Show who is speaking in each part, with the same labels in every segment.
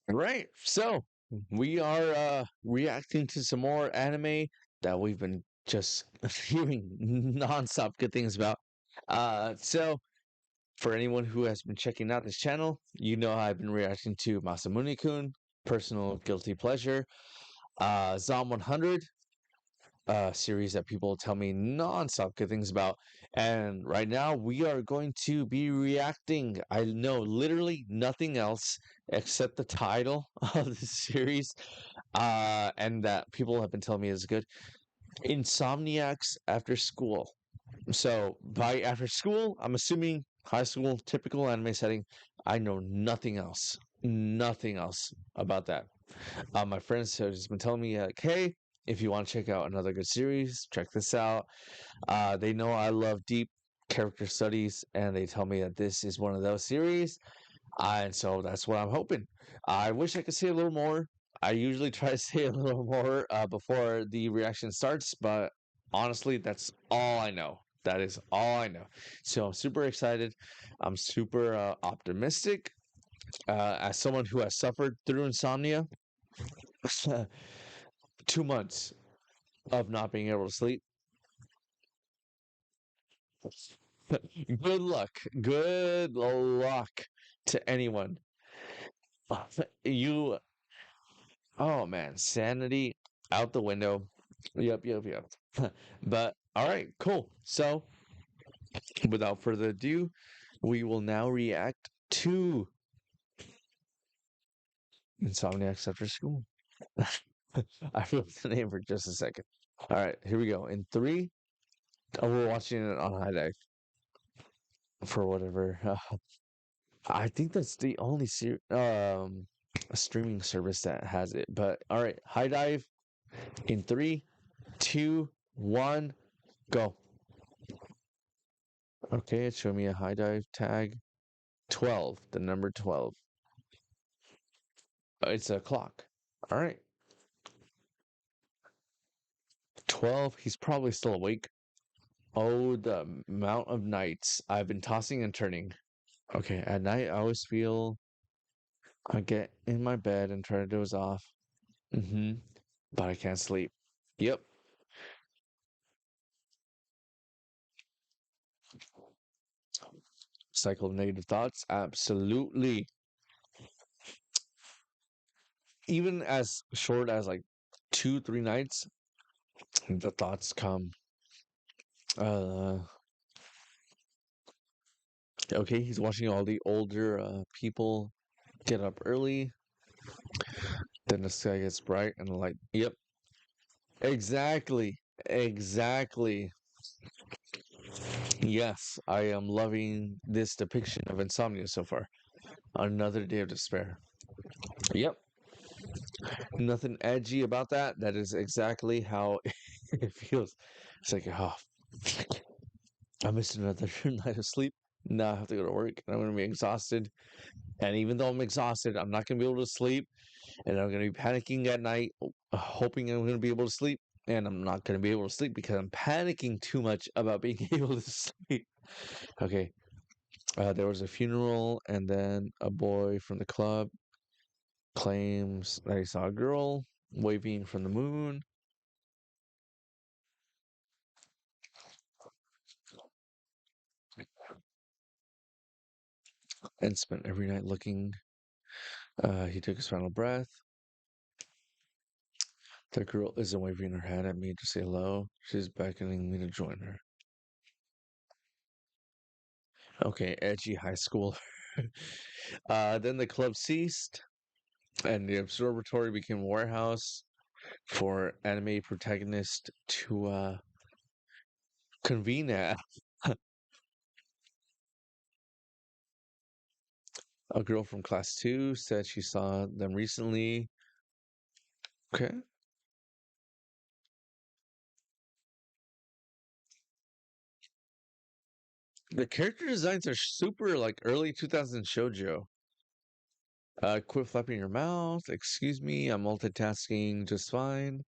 Speaker 1: Right. So we are reacting to some more anime that we've been just hearing nonstop good things about. So for anyone who has been checking out this channel, you know I've been reacting to Masamune-kun, personal guilty pleasure, Zom 100, series that people tell me nonstop good things about. And right now we are going to be reacting. I know literally nothing else except the title of the series, and that people have been telling me is good. Insomniacs After School. So by after school, I'm assuming high school, typical anime setting. I know nothing else about that. My friends have just been telling me, like, hey, if you want to check out another good series, check this out. They know I love deep character studies, and they tell me that this is one of those series. And so that's what I'm hoping. I wish I could say a little more. I usually try to say a little more before the reaction starts, but honestly, that's all I know. That is all I know. So I'm super excited. I'm super optimistic. As someone who has suffered through insomnia, 2 months of not being able to sleep. Good luck. Good luck to anyone. You, oh man, sanity out the window. Yep. But all right, cool. So without further ado, we will now react to Insomniacs After School. I forgot the name for just a second. All right, here we go. In three, oh, we're watching it on high dive for whatever. I think that's the only streaming service that has it. But all right, high dive in three, two, one, go. Okay, it's showing me a high dive tag 12, the number 12. It's a clock. All right, 12. He's probably still awake. Oh, the amount of nights I've been tossing and turning. Okay, at night I always feel I get in my bed and try to doze off. Mm-hmm. But I can't sleep. Yep. Cycle of negative thoughts. Absolutely. Even as short as like 2, 3 nights, the thoughts come. Uh, okay, he's watching all the older people get up early. Then the sky gets bright and like, yep, exactly, exactly. Yes, I am loving this depiction of insomnia so far. Another day of despair. Yep, nothing edgy about that. That is exactly how it feels. It's like, oh, I missed another night of sleep. Now I have to go to work and I'm going to be exhausted. And even though I'm exhausted, I'm not going to be able to sleep. And I'm going to be panicking at night, hoping I'm going to be able to sleep. And I'm not going to be able to sleep because I'm panicking too much about being able to sleep. Okay. There was a funeral, and then a boy from the club claims that he saw a girl waving from the moon and spent every night looking. He took his final breath. The girl isn't waving her hand at me to say hello. She's beckoning me to join her. Okay, edgy high school. Then the club ceased, and the observatory became a warehouse for anime protagonists to convene at. A girl from class 2 said she saw them recently. Okay. The character designs are super like early 2000s shoujo. Quit flapping your mouth. Excuse me, I'm multitasking just fine.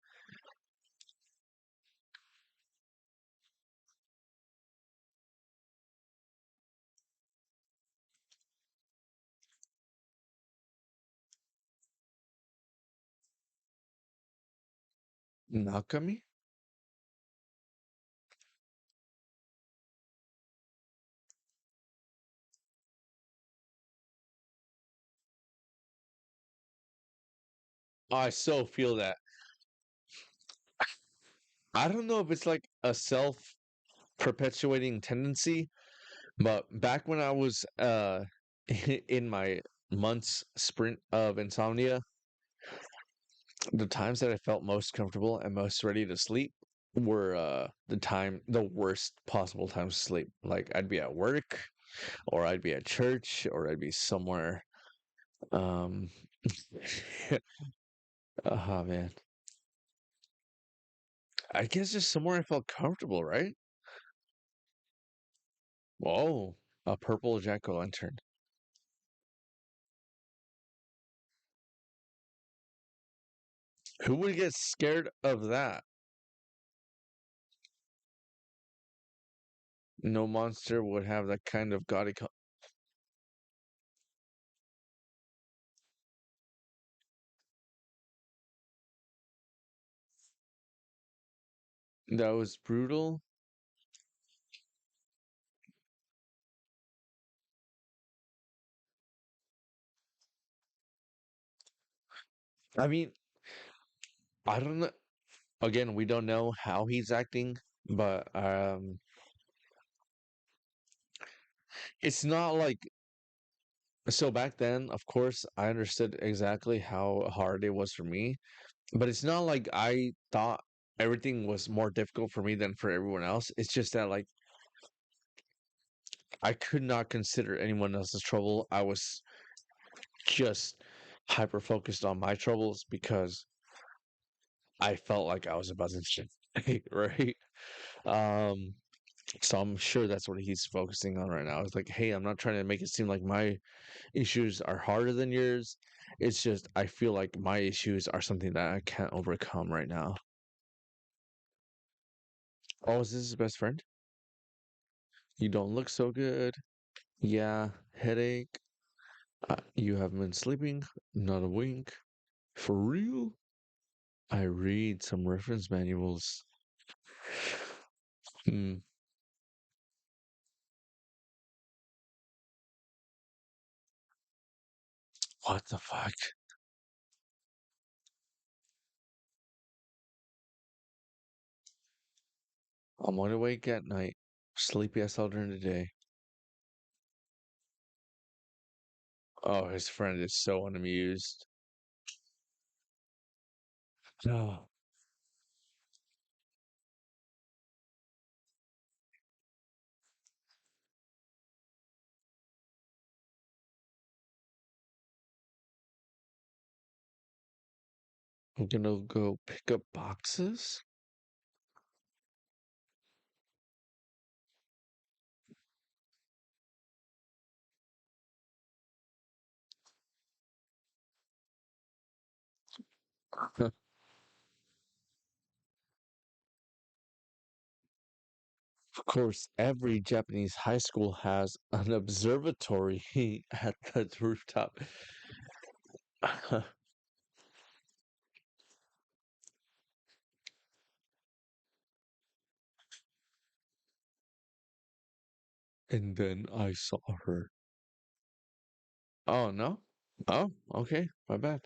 Speaker 1: Nakami? I so feel that. I don't know if it's like a self perpetuating tendency, but back when I was in my month's sprint of insomnia, the times that I felt most comfortable and most ready to sleep were the worst possible times to sleep. Like I'd be at work or I'd be at church or I'd be somewhere. Um oh man. I guess just somewhere I felt comfortable, right? Whoa, a purple jack-o'-lantern. Who would get scared of that? No monster would have that kind of gaudy. That was brutal. I mean, I don't know. Again, we don't know how he's acting, but it's not like so back then, of course, I understood exactly how hard it was for me, but it's not like I thought everything was more difficult for me than for everyone else. It's just that like I could not consider anyone else's trouble. I was just hyper focused on my troubles because I felt like I was about to shit, right? Um, so I'm sure that's what he's focusing on right now. It's like, hey, I'm not trying to make it seem like my issues are harder than yours. It's just I feel like my issues are something that I can't overcome right now. Oh, is this his best friend? You don't look so good. Yeah, headache. You haven't been sleeping. Not a wink. For real? I read some reference manuals. Hmm. What the fuck? I'm wide awake at night. Sleepy as hell during the day. Oh, his friend is so unamused. No. I'm gonna go pick up boxes? Of course, every Japanese high school has an observatory at the rooftop. And then I saw her. Oh, no? Oh, okay. My bad.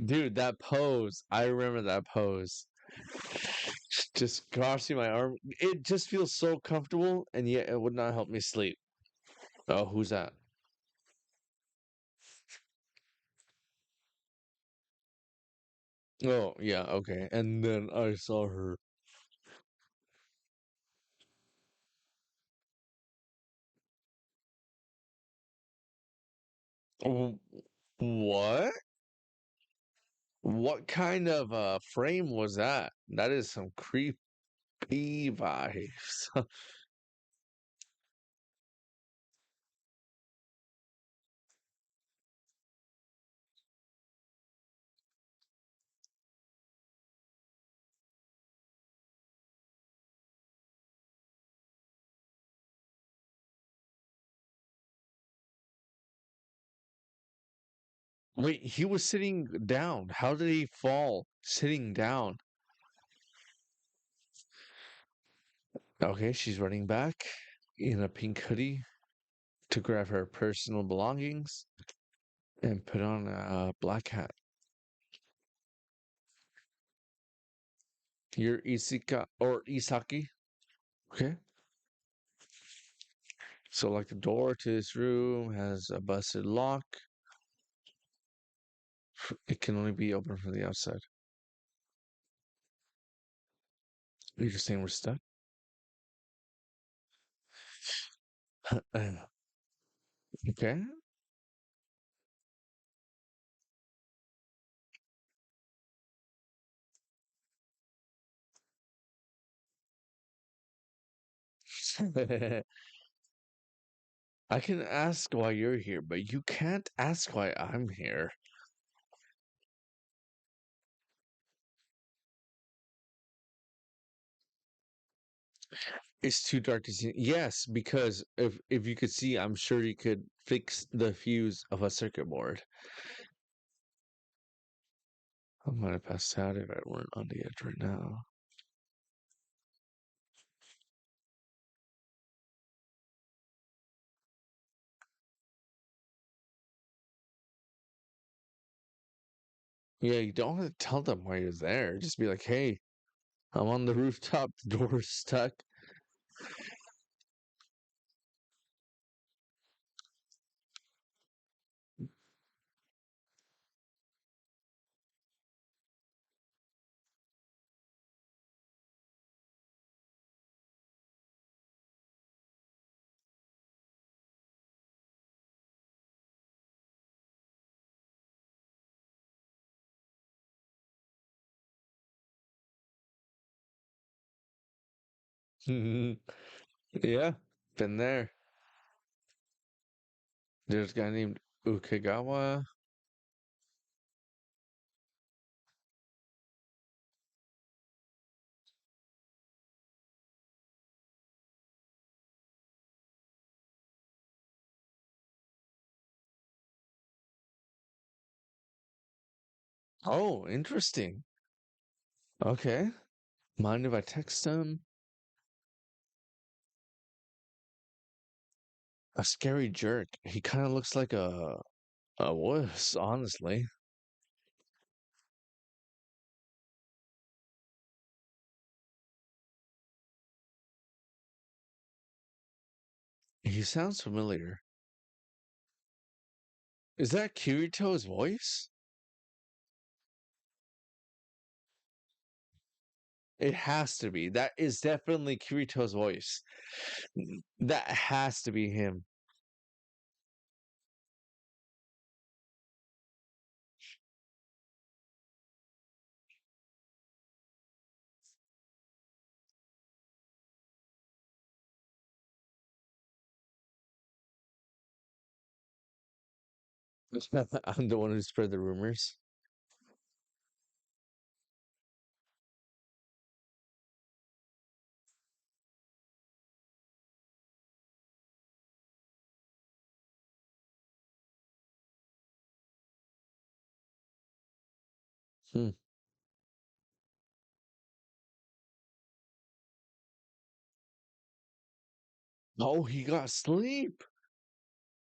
Speaker 1: Dude, that pose. I remember that pose. Just crossing my arm. It just feels so comfortable, and yet it would not help me sleep. Oh, who's that? Oh, yeah, okay. And then I saw her. W- What? What kind of frame was that? That is some creepy vibes. Wait, he was sitting down. How did he fall sitting down? Okay, she's running back in a pink hoodie to grab her personal belongings and put on a black hat. You're Isika or Isaki. Okay. So like the door to this room has a busted lock. It can only be opened from the outside. You're just saying we're stuck? Okay. I can ask why you're here, but you can't ask why I'm here. It's too dark to see. Yes, because if you could see, I'm sure you could fix the fuse of a circuit board. I might have passed out if I weren't on the edge right now. Yeah, you don't have to tell them why you're there. Just be like, hey, I'm on the rooftop, the door's stuck. Yeah, been there. There's a guy named Ukegawa. Oh, interesting. Okay. Mind if I text him? A scary jerk. He kind of looks like a wuss, honestly. He sounds familiar. Is that Kirito's voice? It has to be. That is definitely Kirito's voice. That has to be him. I'm the one who spread the rumors. Hmm. Oh, he got sleep.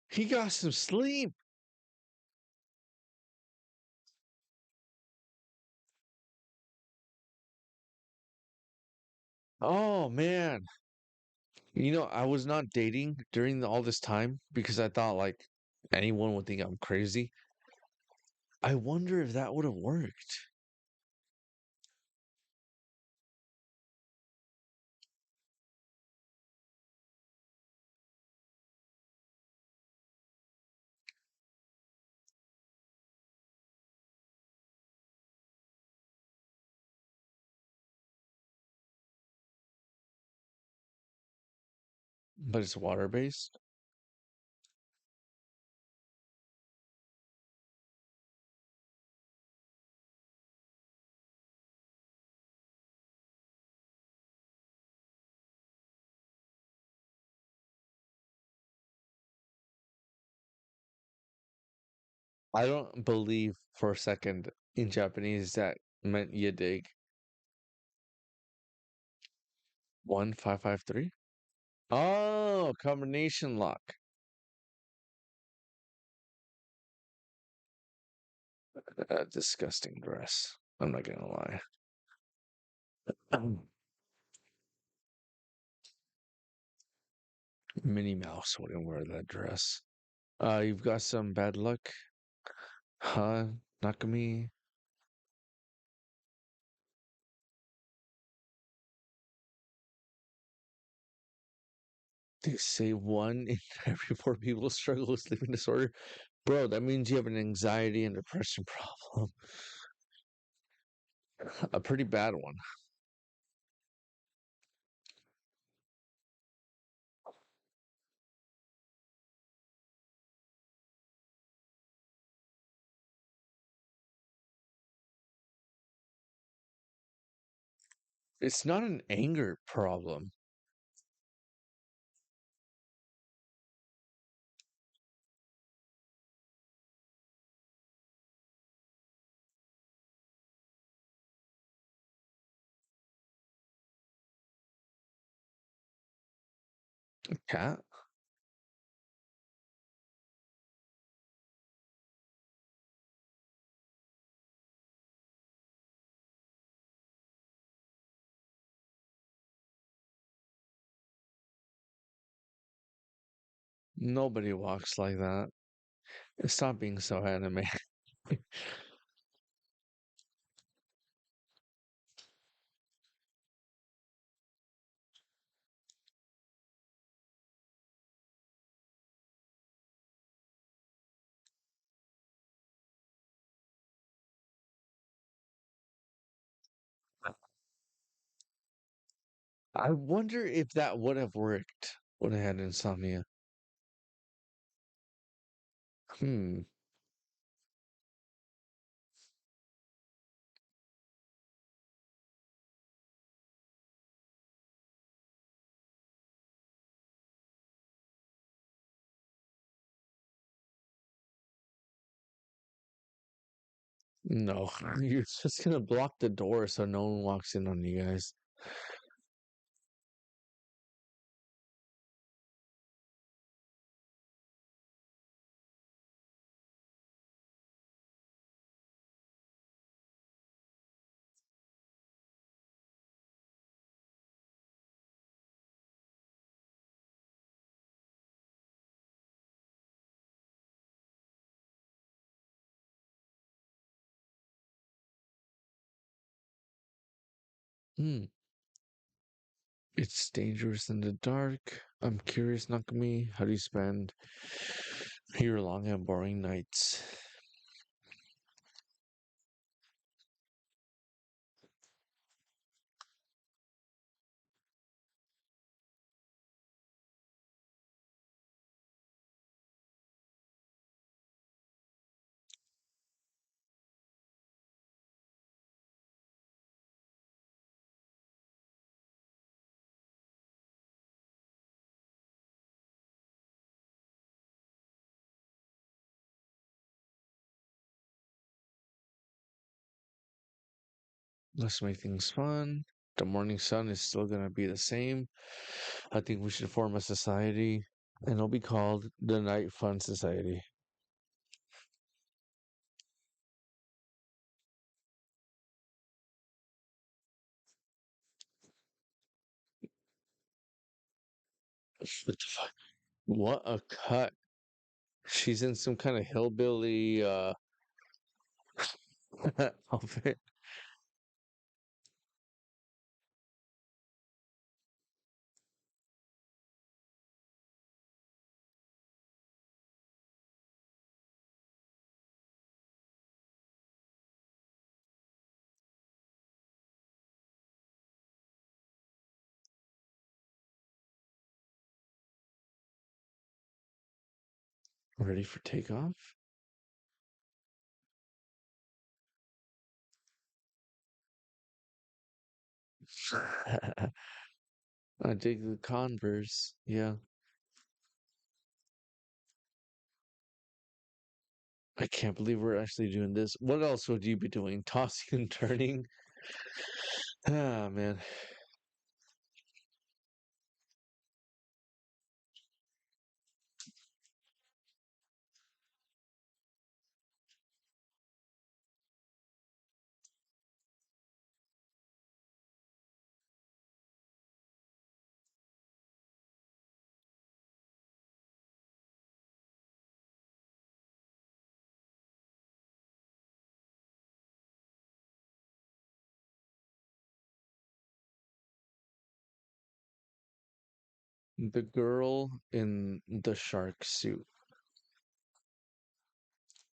Speaker 1: He got some sleep. Oh man. I was not dating during all this time because I thought like anyone would think I'm crazy. I wonder if that would have worked. But it's water based. I don't believe for a second in Japanese that meant you dig. 1553? Oh, combination lock. Disgusting dress. I'm not gonna lie. Minnie Mouse wouldn't wear that dress. You've got some bad luck, huh, Nakami? They say one in every four people struggle with sleeping disorder. Bro, that means you have an anxiety and depression problem. A pretty bad one. It's not an anger problem. Cat? Nobody walks like that. Stop being so anime. I wonder if that would have worked when I had insomnia. Hmm. No, you're just gonna block the door so no one walks in on you guys. Hmm. It's dangerous in the dark. I'm curious, Nakami. How do you spend your long and boring nights? Let's make things fun. The morning sun is still gonna be the same. I think we should form a society, and it'll be called the Night Fun Society. What the fuck? What a cut. She's in some kind of hillbilly outfit. Ready for takeoff? I dig the Converse. Yeah. I can't believe we're actually doing this. What else would you be doing? Tossing and turning? Ah, man. The girl in the shark suit.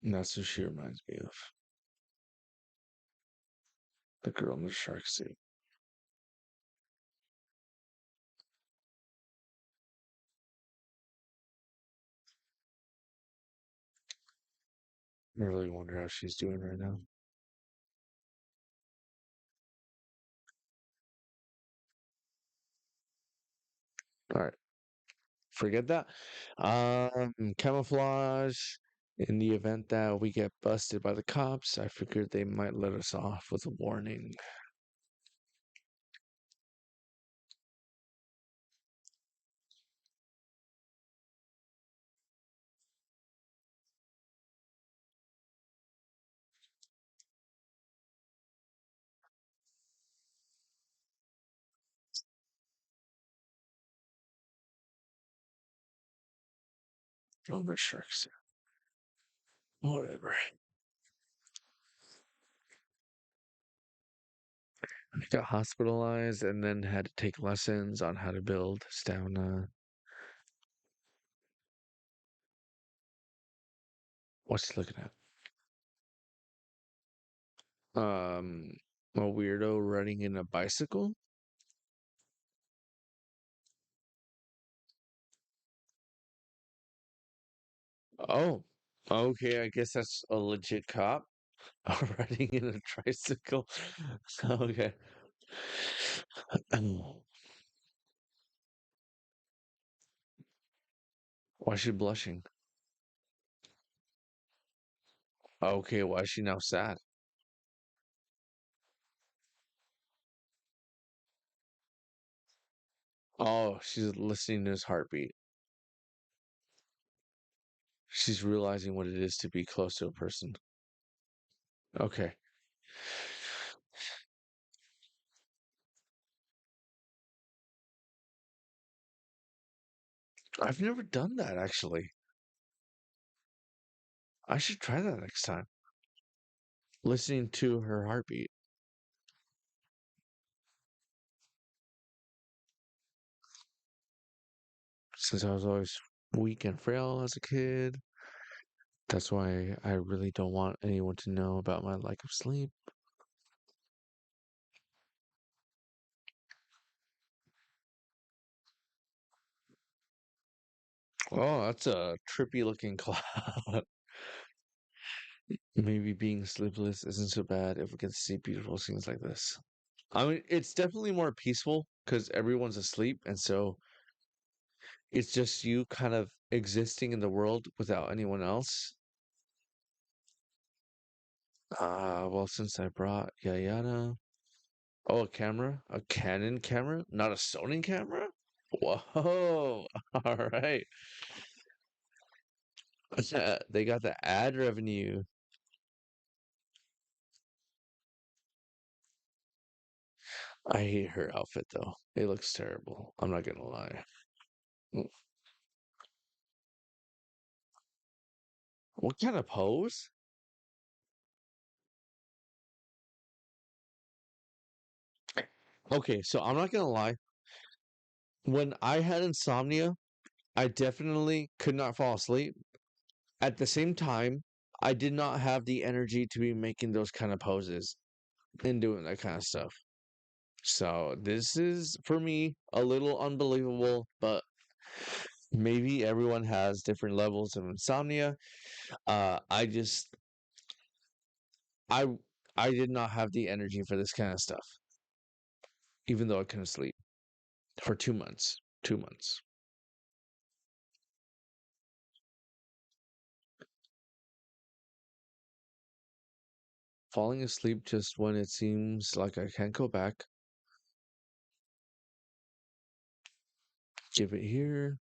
Speaker 1: And that's who she reminds me of. The girl in the shark suit. I really wonder how she's doing right now. All right, forget that. Camouflage. In the event that we get busted by the cops, I figured they might let us off with a warning. Oh, the sharks. Whatever. I got hospitalized and then had to take lessons on how to build stamina. What's he looking at? A weirdo riding in a bicycle? Oh, okay. I guess that's a legit cop riding in a tricycle. Okay. Why is she blushing? Okay, why is she now sad? Oh, she's listening to his heartbeat. She's realizing what it is to be close to a person. Okay. I've never done that actually. I should try that next time. Listening to her heartbeat. Since I was always weak and frail as a kid, that's why I really don't want anyone to know about my lack of sleep. Oh, that's a trippy looking cloud. Maybe being sleepless isn't so bad if we can see beautiful things like this. I mean, it's definitely more peaceful because everyone's asleep, and so it's just you kind of existing in the world without anyone else. Well, since I brought Yayana. Oh, a camera? A Canon camera? Not a Sony camera? Whoa. All right. They got the ad revenue. I hate her outfit though. It looks terrible. I'm not gonna lie. Mm, what kind of pose? Okay, so I'm not gonna lie. When I had insomnia, I definitely could not fall asleep. At the same time, I did not have the energy to be making those kind of poses and doing that kind of stuff. So this is for me a little unbelievable, but maybe everyone has different levels of insomnia. I just I I did not have the energy for this kind of stuff, even though I couldn't sleep for 2 months. 2 months. falling asleep just when it seems like I can't go back. Give it here.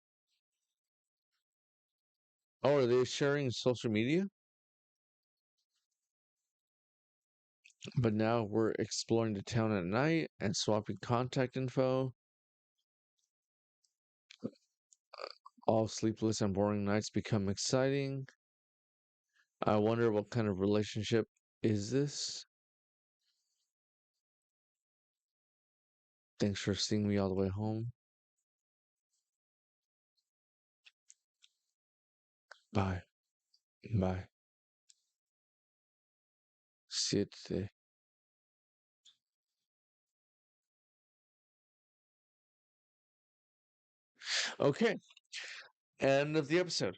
Speaker 1: Oh, are they sharing social media? But now we're exploring the town at night and swapping contact info. All sleepless and boring nights become exciting. I wonder what kind of relationship is this? Thanks for seeing me all the way home. Bye. Bye. Siete. Okay. End of the episode.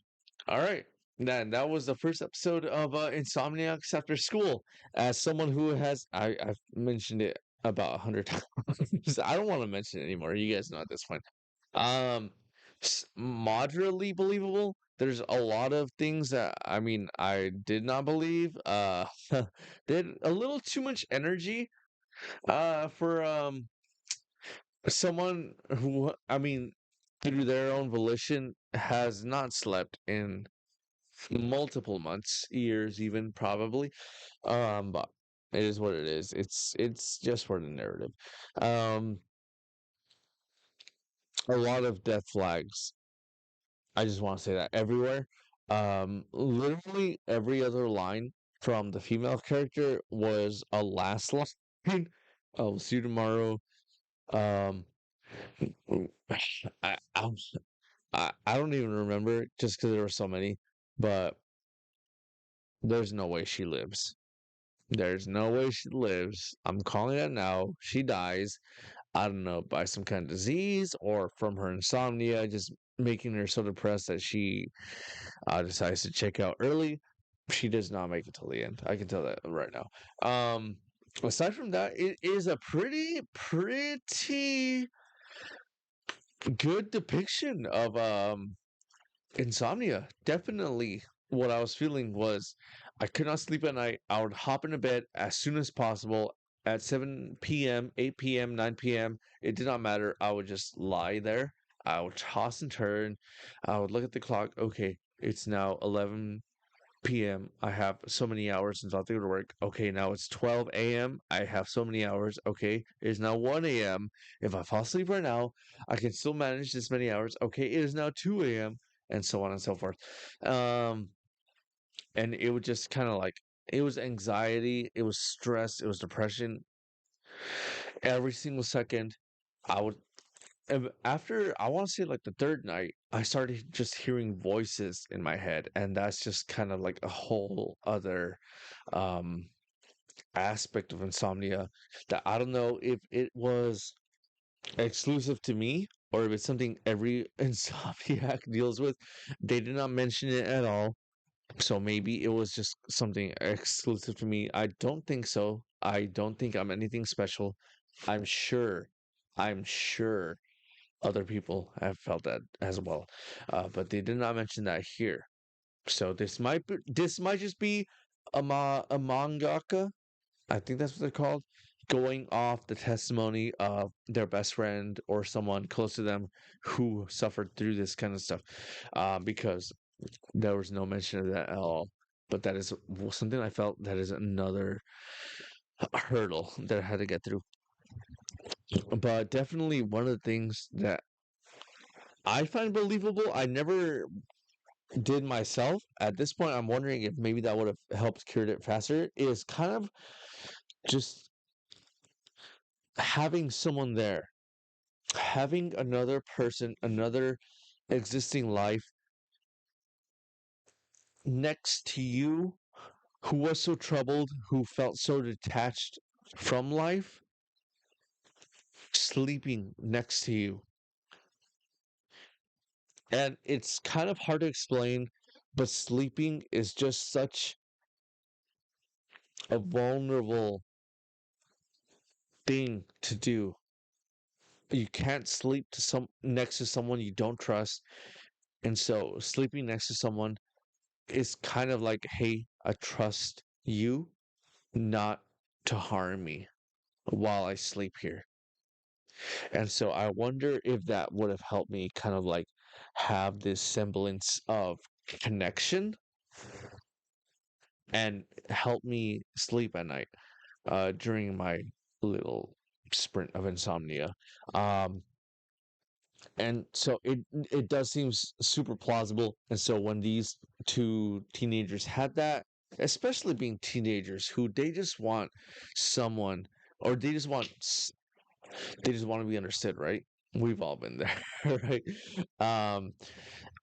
Speaker 1: All right. That was the first episode of Insomniacs After School. As someone who I've mentioned it about 100 times. I don't want to mention it anymore. You guys know at this point. Um, Moderately believable. There's a lot of things that I mean I did not believe. They had a little too much energy. For someone who I mean through their own volition has not slept in multiple months, years, even probably. But it is what it is. It's just for the narrative. Um, a lot of death flags. I just want to say that everywhere. Literally every other line from the female character was a last line. I'll see you tomorrow. Um, I, I'm, I don't even remember just because there were so many, but there's no way she lives. There's no way she lives. I'm calling it now. She dies. I don't know, by some kind of disease or from her insomnia, just making her so depressed that she decides to check out early. She does not make it till the end. I can tell that right now. Aside from that, it is a pretty good depiction of insomnia. Definitely what I was feeling was I could not sleep at night. I would hop into bed as soon as possible at 7 p.m., 8 p.m., 9 p.m. It did not matter. I would just lie there. I would toss and turn. I would look at the clock. Okay, it's now 11 p.m. I have so many hours until I have to go to work. Okay, now it's 12 a.m. I have so many hours. Okay, it is now 1 a.m. If I fall asleep right now, I can still manage this many hours. Okay, it is now 2 a.m. and so on and so forth. Um, and it would just kind of like it was anxiety, it was stress, it was depression. Every single second, I would after I want to say like the third night, I started just hearing voices in my head, and that's just kind of like a whole other um aspect of insomnia that I don't know if it was exclusive to me or if it's something every insomniac deals with. They did not mention it at all. So maybe it was just something exclusive to me. I don't think so. I don't think I'm anything special. I'm sure, I'm sure other people have felt that as well. But they did not mention that here. So this might just be a mangaka. I think that's what they're called. Going off the testimony of their best friend or someone close to them who suffered through this kind of stuff, because there was no mention of that at all. But that is something I felt that is another hurdle that I had to get through. But definitely one of the things that I find believable, I never did myself. At this point, I'm wondering if maybe that would have helped cured it faster. Is kind of just having someone there, having another person, another existing life next to you who was so troubled, who felt so detached from life, sleeping next to you. And it's kind of hard to explain, but sleeping is just such a vulnerable thing to do. You can't sleep to some next to someone you don't trust. And so sleeping next to someone is kind of like, hey, I trust you. not to harm me while I sleep here. And so I wonder if that would have helped me kind of like have this semblance of connection and help me sleep at night during my little sprint of insomnia. Um, and so it does seem super plausible. And so when these two teenagers had that, especially being teenagers who they just want someone, or they just want to be understood, right? We've all been there, right? Um,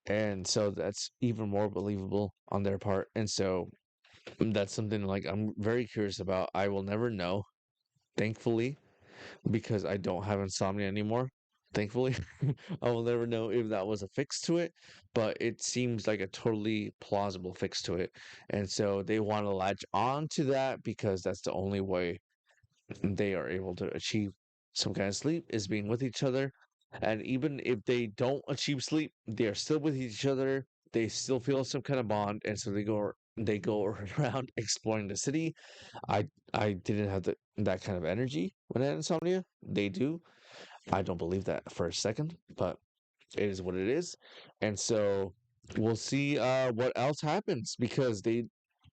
Speaker 1: and so that's even more believable on their part. And so that's something like I'm very curious about. I will never know, thankfully, because I don't have insomnia anymore. Thankfully, I will never know if that was a fix to it, but it seems like a totally plausible fix to it. And so they want to latch on to that because that's the only way they are able to achieve some kind of sleep is being with each other. And even if they don't achieve sleep, they are still with each other. They still feel some kind of bond, and so they go around exploring the city. I didn't have that kind of energy when I had insomnia. They do. I don't believe that for a second, but it is what it is. And so we'll see what else happens because they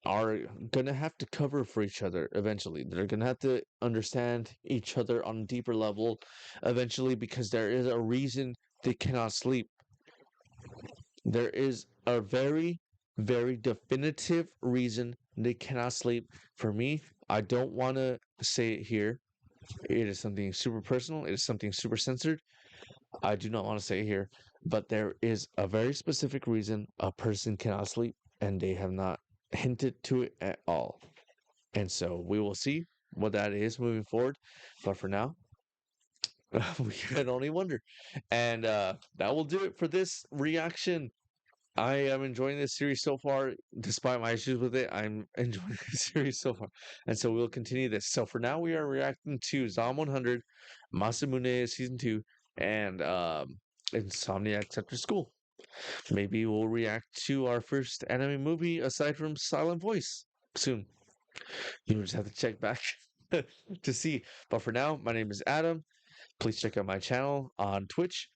Speaker 1: are gonna have to cover for each other eventually. They're gonna have to understand each other on a deeper level eventually because there is a reason they cannot sleep. There is a very, very definitive reason they cannot sleep. For me, I don't want to say it here. It is something super personal. It is something super censored. I do not want to say it here, but there is a very specific reason a person cannot sleep, and they have not hinted to it at all. And so we will see what that is moving forward. But for now, we can only wonder. And that will do it for this reaction. I am enjoying this series so far, despite my issues with it. I'm enjoying this series so far, and so we'll continue this. So for now, we are reacting to Zom 100, Masamune season 2, and Insomniacs After School. Maybe we'll react to our first anime movie aside from Silent Voice soon. You just have to check back to see. But for now, my name is Adam. Please check out my channel on Twitch.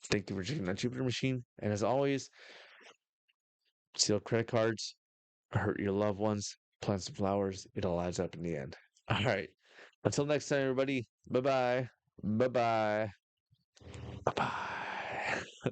Speaker 1: Thank you for checking out Jupiter Machine, and as always, steal credit cards, hurt your loved ones, plant some flowers. It all adds up in the end. All right. Until next time, everybody. Bye bye. Bye bye. Bye bye.